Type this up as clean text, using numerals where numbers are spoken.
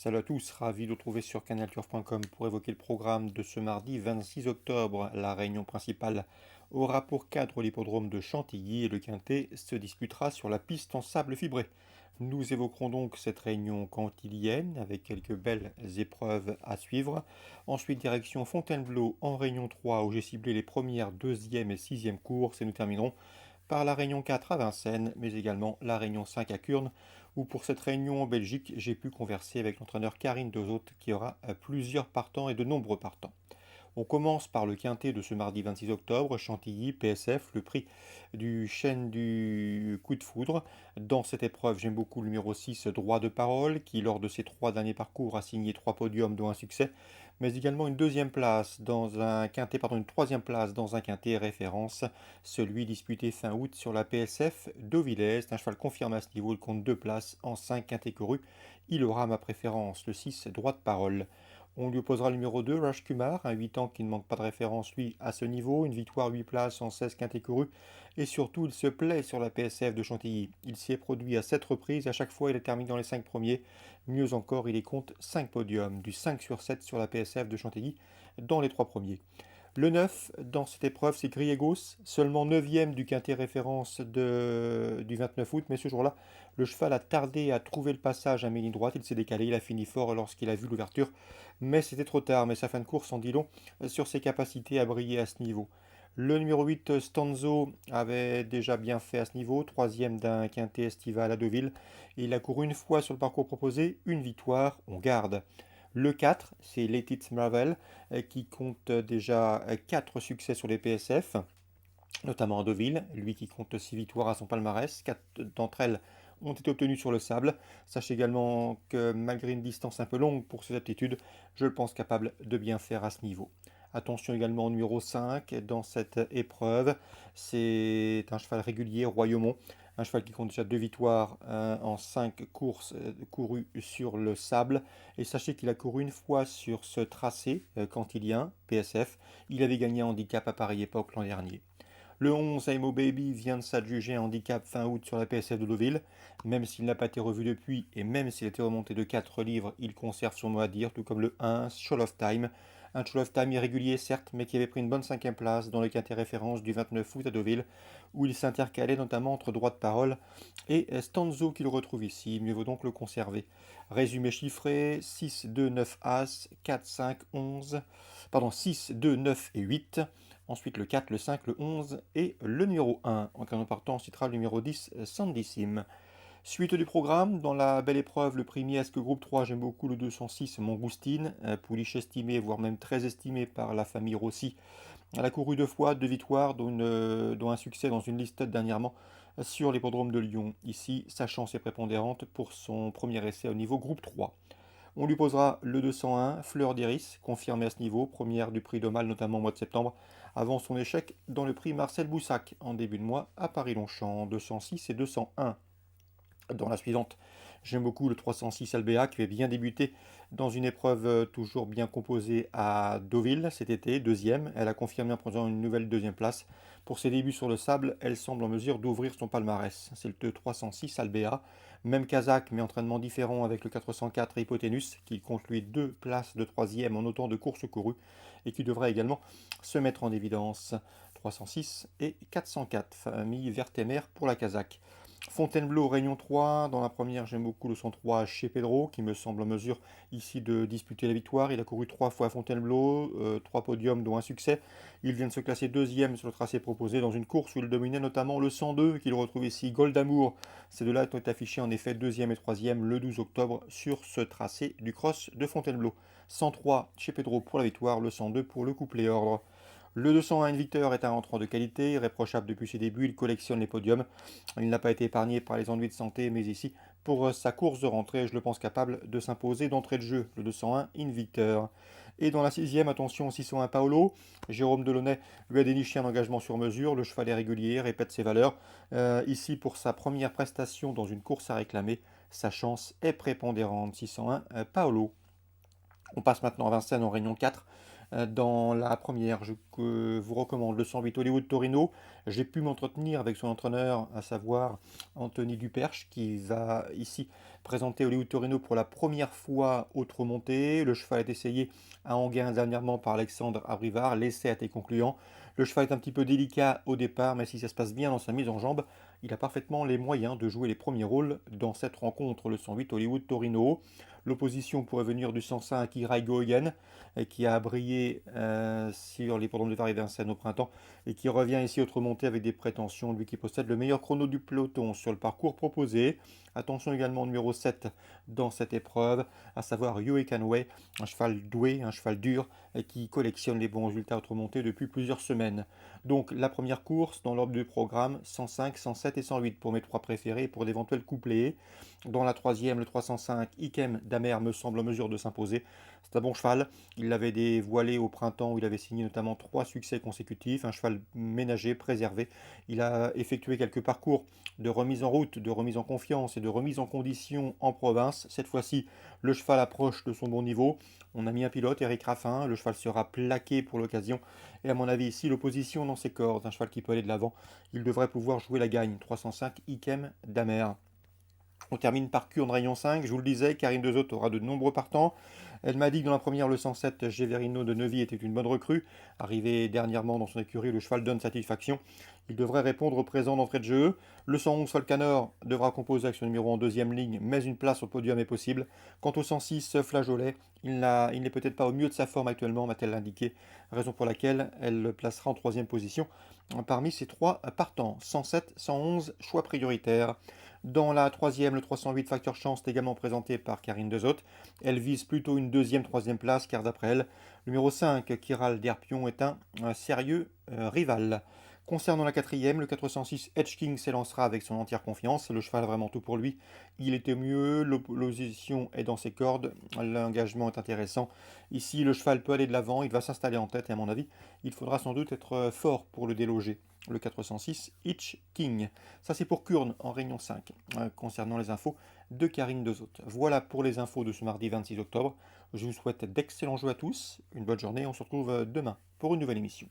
Salut à tous, ravi de vous retrouver sur canalturf.com pour évoquer le programme de ce mardi 26 octobre. La réunion principale aura pour cadre l'hippodrome de Chantilly et le quintet se disputera sur la piste en sable fibré. Nous évoquerons donc cette réunion cantilienne avec quelques belles épreuves à suivre. Ensuite, direction Fontainebleau en réunion 3 où j'ai ciblé les premières, deuxième et sixième courses et nous terminerons par la Réunion 4 à Vincennes, mais également la Réunion 5 à Kurn, où pour cette réunion en Belgique, j'ai pu converser avec l'entraîneur Karine Dozot, qui aura plusieurs partants et de nombreux partants. On commence par le quintet de ce mardi 26 octobre, Chantilly, PSF, le prix du chêne du coup de foudre. Dans cette épreuve, j'aime beaucoup le numéro 6, Droit de parole, qui lors de ses 3 derniers parcours a signé 3 podiums dont un succès, mais également une deuxième place dans un quintet, pardon, une troisième place dans un quintet référence, celui disputé fin août sur la PSF d'Auvillez. C'est un cheval confirmé à ce niveau, il compte 2 places en 5 quintets courus. Il aura ma préférence, le 6, Droit de parole. On lui opposera le numéro 2, Raj Kumar, un 8 ans qui ne manque pas de référence, lui, à ce niveau. Une victoire 8 places en 16 quintés courus. Et surtout, il se plaît sur la PSF de Chantilly. Il s'y est produit à 7 reprises. À chaque fois, il est terminé dans les 5 premiers. Mieux encore, il y compte 5 podiums, du 5 sur 7 sur la PSF de Chantilly dans les 3 premiers. Le 9, dans cette épreuve, c'est Griegos, seulement 9e du quintet référence du 29 août, mais ce jour-là, le cheval a tardé à trouver le passage à mi-ligne droite, il s'est décalé, il a fini fort lorsqu'il a vu l'ouverture, mais c'était trop tard, mais sa fin de course en dit long sur ses capacités à briller à ce niveau. Le numéro 8, Stanzo, avait déjà bien fait à ce niveau, troisième d'un quintet estival à Deauville. Il a couru une fois sur le parcours proposé, une victoire, on garde. Le 4, c'est Let It Marvel, qui compte déjà 4 succès sur les PSF, notamment à Deauville, lui qui compte 6 victoires à son palmarès. 4 d'entre elles ont été obtenues sur le sable. Sachez également que malgré une distance un peu longue pour ses aptitudes, je le pense capable de bien faire à ce niveau. Attention également au numéro 5 dans cette épreuve. C'est un cheval régulier, Royaumont. Un cheval qui compte déjà 2 victoires en 5 courses courues sur le sable. Et sachez qu'il a couru une fois sur ce tracé cantilien, PSF. Il avait gagné un handicap à pareille époque l'an dernier. Le 11, Aimo Baby, vient de s'adjuger un handicap fin août sur la PSF de Deauville. Même s'il n'a pas été revu depuis, et même s'il a été remonté de 4 livres, il conserve son mot à dire, tout comme le 1, Show of Time. Un Show of Time irrégulier, certes, mais qui avait pris une bonne 5e place dans le quintet référence du 29 août à Deauville, où il s'intercalait notamment entre droit de parole et Stanzo qu'il retrouve ici. Mieux vaut donc le conserver. Résumé chiffré, 6, 2, 9 As, 4, 5, 11, pardon, 6, 2, 9 et 8. Ensuite le 4, le 5, le 11 et le numéro 1. En cas partant, on citera le numéro 10, Sandissime. Suite du programme, dans la belle épreuve, le prix Miesque groupe 3, j'aime beaucoup le 206 Mongoustine, pouliche estimé, voire même très estimé par la famille Rossi. Elle a couru 2 fois, 2 victoires, dont un succès dans une liste dernièrement sur l'hippodrome de Lyon. Ici, sa chance est prépondérante pour son premier essai au niveau groupe 3. On lui posera le 201, Fleur d'Iris, confirmée à ce niveau, première du prix d'Aumale notamment au mois de septembre, avant son échec dans le prix Marcel Boussac en début de mois à Paris-Longchamp, 206 et 201. Dans la suivante, j'aime beaucoup le 306 Albéa qui avait bien débuté dans une épreuve toujours bien composée à Deauville cet été, deuxième. Elle a confirmé en prenant une nouvelle deuxième place. Pour ses débuts sur le sable, elle semble en mesure d'ouvrir son palmarès. C'est le 306 Albéa. Même Kazakh, mais entraînement différent avec le 404 Hypoténus, qui compte lui 2 places de troisième en autant de courses courues et qui devrait également se mettre en évidence. 306 et 404, famille Vertemer pour la Kazakh. Fontainebleau, Réunion 3. Dans la première, j'aime beaucoup le 103 chez Pedro, qui me semble en mesure ici de disputer la victoire. Il a couru 3 fois à Fontainebleau, 3 podiums dont un succès. Il vient de se classer deuxième sur le tracé proposé dans une course où il dominait notamment le 102, qu'il retrouve ici, Gold Amour. Ces deux-là sont affichés en effet deuxième et troisième le 12 octobre sur ce tracé du cross de Fontainebleau. 103 chez Pedro pour la victoire, le 102 pour le couplet ordre. Le 201 Victor est un rentrant de qualité, irréprochable depuis ses débuts, il collectionne les podiums. Il n'a pas été épargné par les ennuis de santé, mais ici, pour sa course de rentrée, je le pense capable de s'imposer d'entrée de jeu, le 201 Invictor. Et dans la sixième, attention, 601 Paolo, Jérôme Delaunay lui a déniché un engagement sur mesure, le cheval est régulier, répète ses valeurs. Ici, pour sa première prestation dans une course à réclamer, sa chance est prépondérante, 601 Paolo. On passe maintenant à Vincennes en Réunion 4. Dans la première, vous recommande le 108 Hollywood Torino. J'ai pu m'entretenir avec son entraîneur, à savoir Anthony Duperche, qui va ici présenter Hollywood Torino pour la première fois autre montée. Le cheval est essayé à Anguin dernièrement par Alexandre Abrivard. L'essai a été concluant. Le cheval est un petit peu délicat au départ, mais si ça se passe bien dans sa mise en jambe, il a parfaitement les moyens de jouer les premiers rôles dans cette rencontre, le 108 Hollywood Torino. L'opposition pourrait venir du 105 Irai Goegen, qui a brillé sur l'hippodrome de Paris-Vincennes au printemps et qui revient ici autre montée avec des prétentions, lui qui possède le meilleur chrono du peloton sur le parcours proposé. Attention également au numéro 7 dans cette épreuve, à savoir Yoe Canway, un cheval doué, un cheval dur, et qui collectionne les bons résultats autre montée depuis plusieurs semaines. Donc la première course dans l'ordre du programme, 105, 107 et 108 pour mes trois préférés et pour d'éventuels couplets. Dans la troisième, le 305, Ikem Damer me semble en mesure de s'imposer. C'est un bon cheval. Il l'avait dévoilé au printemps où il avait signé notamment 3 succès consécutifs. Un cheval ménager, préservé. Il a effectué quelques parcours de remise en route, de remise en confiance et de remise en condition en province. Cette fois-ci, le cheval approche de son bon niveau. On a mis un pilote, Eric Raffin. Le cheval sera plaqué pour l'occasion. Et à mon avis, ici, l'opposition dans ses cordes. Un cheval qui peut aller de l'avant. Il devrait pouvoir jouer la gagne. 305, Ikem Damer. On termine par Kurn Rayon 5, je vous le disais, Karine Dezot aura de nombreux partants. Elle m'a dit que dans la première, le 107, Géverino de Neuvy était une bonne recrue. Arrivé dernièrement dans son écurie, le cheval donne satisfaction. Il devrait répondre au présent d'entrée de jeu. Le 111 Falcanor devra composer avec son numéro en deuxième ligne, mais une place au podium est possible. Quant au 106 Flageolet, il n'est peut-être pas au mieux de sa forme actuellement, m'a-t-elle indiqué, raison pour laquelle elle le placera en troisième position parmi ces trois partants. 107, 111, choix prioritaire. Dans la troisième, le 308 Facteur Chance est également présenté par Karine Dezot. Elle vise plutôt une deuxième, troisième place, car d'après elle, le numéro 5, Kiral Derpion, est un sérieux rival. Concernant la quatrième, le 406 Edge King s'élancera avec son entière confiance. Le cheval a vraiment tout pour lui. Il était mieux, l'opposition est dans ses cordes, l'engagement est intéressant. Ici, le cheval peut aller de l'avant, il va s'installer en tête et à mon avis, il faudra sans doute être fort pour le déloger. Le 406 Hitch King. Ça c'est pour Kurn en Réunion 5, concernant les infos de Karine Dezot. Voilà pour les infos de ce mardi 26 octobre. Je vous souhaite d'excellents jeux à tous, une bonne journée, on se retrouve demain pour une nouvelle émission.